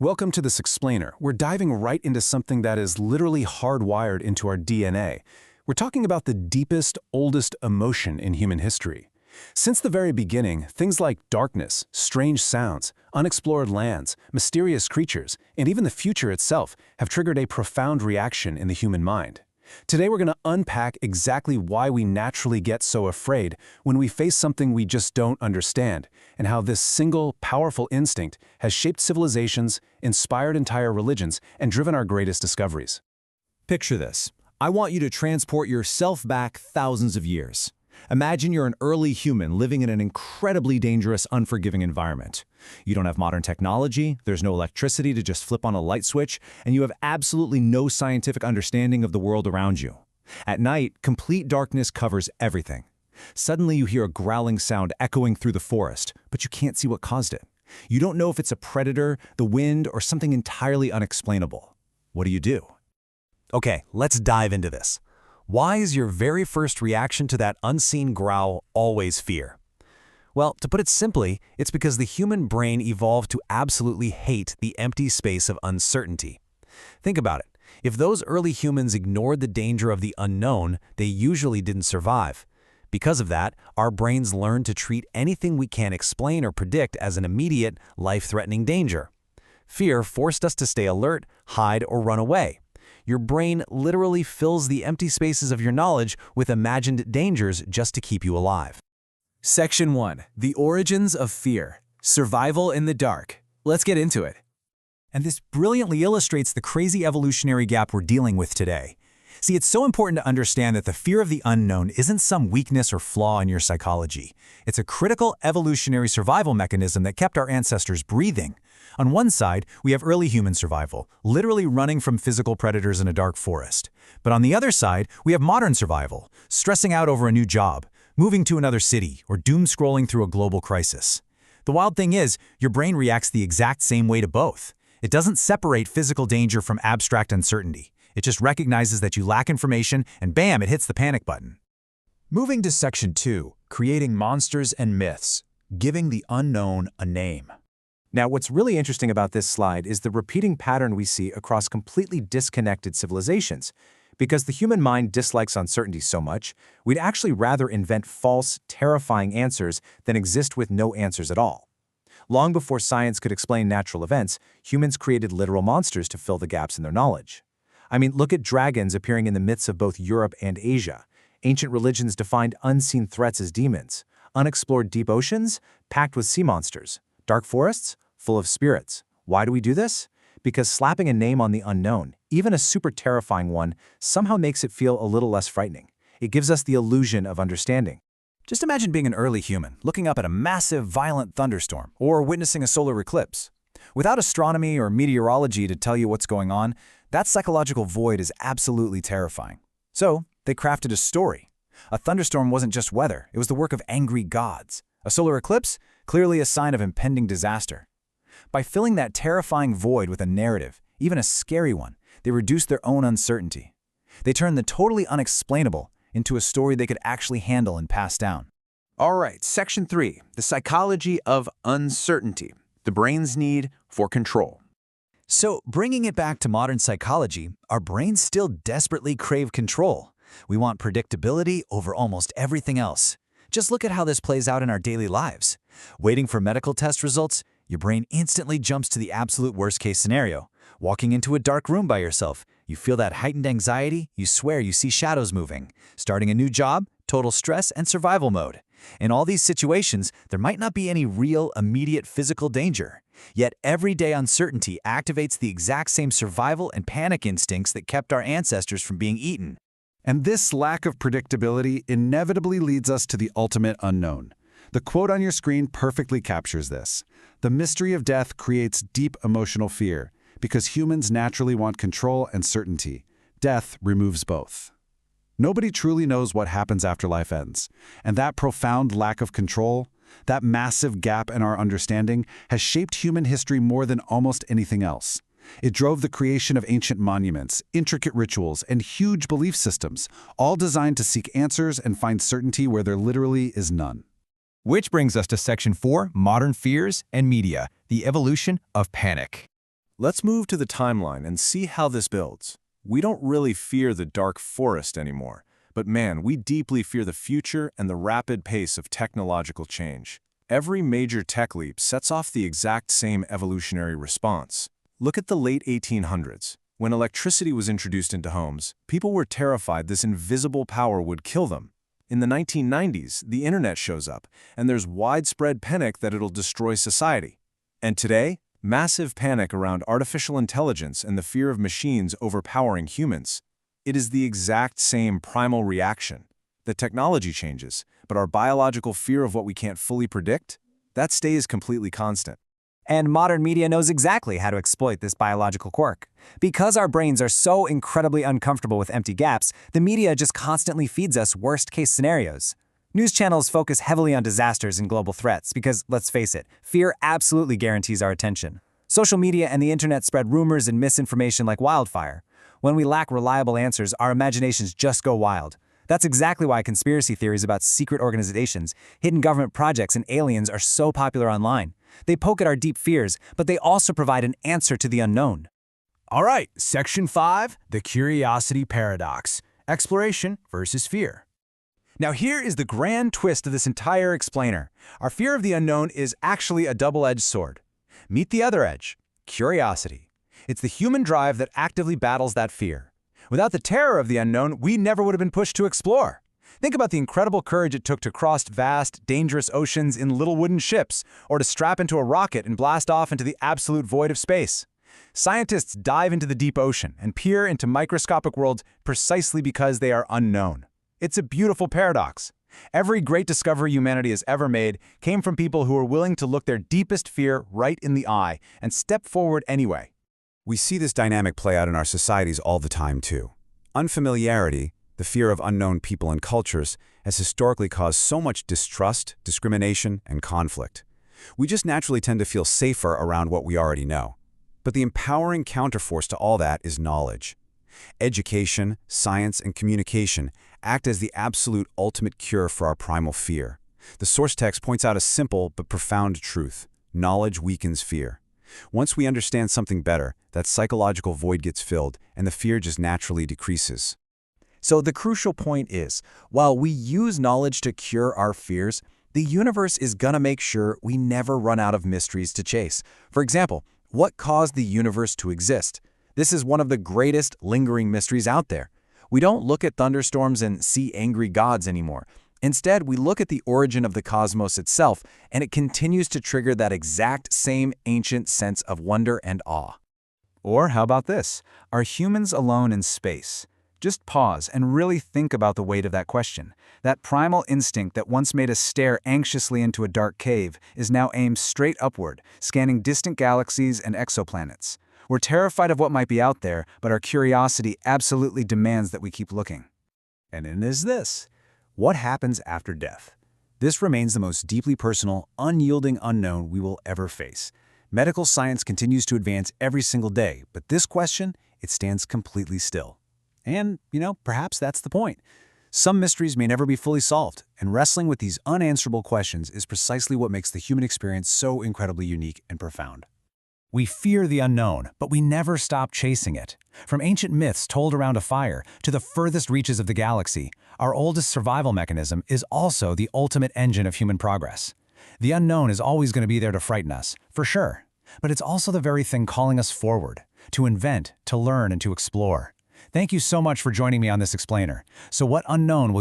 Welcome to this explainer. We're diving right into something that is literally hardwired into our DNA. We're talking about the deepest, oldest emotion in human history. Since the very beginning, things like darkness, strange sounds, unexplored lands, mysterious creatures, and even the future itself have triggered a profound reaction in the human mind. Today we're going to unpack exactly why we naturally get so afraid when we face something we just don't understand, and how this single, powerful instinct has shaped civilizations, inspired entire religions, and driven our greatest discoveries. Picture this. I want you to transport yourself back thousands of years. Imagine you're an early human living in an incredibly dangerous, unforgiving environment. You don't have modern technology, there's no electricity to just flip on a light switch, and you have absolutely no scientific understanding of the world around you. At night, complete darkness covers everything. Suddenly you hear a growling sound echoing through the forest, but you can't see what caused it. You don't know if it's a predator, the wind, or something entirely unexplainable. What do you do? Okay, let's dive into this. Why is your very first reaction to that unseen growl always fear? Well, to put it simply, it's because the human brain evolved to absolutely hate the empty space of uncertainty. Think about it. If those early humans ignored the danger of the unknown, they usually didn't survive. Because of that, our brains learned to treat anything we can't explain or predict as an immediate, life-threatening danger. Fear forced us to stay alert, hide, or run away. Your brain literally fills the empty spaces of your knowledge with imagined dangers just to keep you alive. Section 1. The Origins of Fear. Survival in the Dark. Let's get into it. And this brilliantly illustrates the crazy evolutionary gap we're dealing with today. See, it's so important to understand that the fear of the unknown isn't some weakness or flaw in your psychology. It's a critical evolutionary survival mechanism that kept our ancestors breathing. On one side, we have early human survival, literally running from physical predators in a dark forest. But on the other side, we have modern survival, stressing out over a new job, moving to another city, or doom-scrolling through a global crisis. The wild thing is, your brain reacts the exact same way to both. It doesn't separate physical danger from abstract uncertainty. It just recognizes that you lack information, and bam, it hits the panic button. Moving to Section 2, Creating Monsters and Myths, Giving the Unknown a Name. Now, what's really interesting about this slide is the repeating pattern we see across completely disconnected civilizations. Because the human mind dislikes uncertainty so much, we'd actually rather invent false, terrifying answers than exist with no answers at all. Long before science could explain natural events, humans created literal monsters to fill the gaps in their knowledge. I mean, look at dragons appearing in the myths of both Europe and Asia. Ancient religions defined unseen threats as demons. Unexplored deep oceans, packed with sea monsters. Dark forests, full of spirits. Why do we do this? Because slapping a name on the unknown, even a super terrifying one, somehow makes it feel a little less frightening. It gives us the illusion of understanding. Just imagine being an early human, looking up at a massive, violent thunderstorm, or witnessing a solar eclipse. Without astronomy or meteorology to tell you what's going on, that psychological void is absolutely terrifying. So, they crafted a story. A thunderstorm wasn't just weather, it was the work of angry gods. A solar eclipse? Clearly a sign of impending disaster. By filling that terrifying void with a narrative, even a scary one, they reduced their own uncertainty. They turned the totally unexplainable into a story they could actually handle and pass down. All right, Section 3, the psychology of uncertainty, the brain's need for control. So, bringing it back to modern psychology, our brains still desperately crave control. We want predictability over almost everything else. Just look at how this plays out in our daily lives. Waiting for medical test results, your brain instantly jumps to the absolute worst-case scenario. Walking into a dark room by yourself, you feel that heightened anxiety, you swear you see shadows moving. Starting a new job, total stress and survival mode. In all these situations, there might not be any real, immediate physical danger. Yet everyday uncertainty activates the exact same survival and panic instincts that kept our ancestors from being eaten. And this lack of predictability inevitably leads us to the ultimate unknown. The quote on your screen perfectly captures this. The mystery of death creates deep emotional fear because humans naturally want control and certainty. Death removes both. Nobody truly knows what happens after life ends, and that profound lack of control, that massive gap in our understanding, has shaped human history more than almost anything else. It drove the creation of ancient monuments, intricate rituals, and huge belief systems, all designed to seek answers and find certainty where there literally is none. Which brings us to Section 4, Modern Fears and Media, the Evolution of Panic. Let's move to the timeline and see how this builds. We don't really fear the dark forest anymore, but man, we deeply fear the future and the rapid pace of technological change. Every major tech leap sets off the exact same evolutionary response. Look at the late 1800s. When electricity was introduced into homes, people were terrified this invisible power would kill them. In the 1990s, the internet shows up, and there's widespread panic that it'll destroy society. And today, massive panic around artificial intelligence and the fear of machines overpowering humans. It is the exact same primal reaction. The technology changes, but our biological fear of what we can't fully predict, that stays completely constant. And modern media knows exactly how to exploit this biological quirk. Because our brains are so incredibly uncomfortable with empty gaps, the media just constantly feeds us worst-case scenarios. News channels focus heavily on disasters and global threats because, let's face it, fear absolutely guarantees our attention. Social media and the internet spread rumors and misinformation like wildfire. When we lack reliable answers, our imaginations just go wild. That's exactly why conspiracy theories about secret organizations, hidden government projects, and aliens are so popular online. They poke at our deep fears, but they also provide an answer to the unknown. All right, Section 5, the curiosity paradox, exploration versus fear. Now here is the grand twist of this entire explainer. Our fear of the unknown is actually a double-edged sword. Meet the other edge, curiosity. It's the human drive that actively battles that fear. Without the terror of the unknown, we never would have been pushed to explore. Think about the incredible courage it took to cross vast, dangerous oceans in little wooden ships, or to strap into a rocket and blast off into the absolute void of space. Scientists dive into the deep ocean and peer into microscopic worlds precisely because they are unknown. It's a beautiful paradox. Every great discovery humanity has ever made came from people who were willing to look their deepest fear right in the eye and step forward anyway. We see this dynamic play out in our societies all the time, too. Unfamiliarity, the fear of unknown people and cultures, has historically caused so much distrust, discrimination, and conflict. We just naturally tend to feel safer around what we already know. But the empowering counterforce to all that is knowledge. Education, science, and communication act as the absolute ultimate cure for our primal fear. The source text points out a simple but profound truth. Knowledge weakens fear. Once we understand something better, that psychological void gets filled, and the fear just naturally decreases. So the crucial point is, while we use knowledge to cure our fears, the universe is gonna make sure we never run out of mysteries to chase. For example, what caused the universe to exist? This is one of the greatest lingering mysteries out there. We don't look at thunderstorms and see angry gods anymore. Instead, we look at the origin of the cosmos itself, and it continues to trigger that exact same ancient sense of wonder and awe. Or how about this? Are humans alone in space? Just pause and really think about the weight of that question. That primal instinct that once made us stare anxiously into a dark cave is now aimed straight upward, scanning distant galaxies and exoplanets. We're terrified of what might be out there, but our curiosity absolutely demands that we keep looking. And it is this. What happens after death? This remains the most deeply personal, unyielding unknown we will ever face. Medical science continues to advance every single day, but this question, it stands completely still. And, perhaps that's the point. Some mysteries may never be fully solved, and wrestling with these unanswerable questions is precisely what makes the human experience so incredibly unique and profound. We fear the unknown, but we never stop chasing it. From ancient myths told around a fire to the furthest reaches of the galaxy, our oldest survival mechanism is also the ultimate engine of human progress. The unknown is always going to be there to frighten us, for sure. But it's also the very thing calling us forward, to invent, to learn, and to explore. Thank you so much for joining me on this explainer. So what unknown will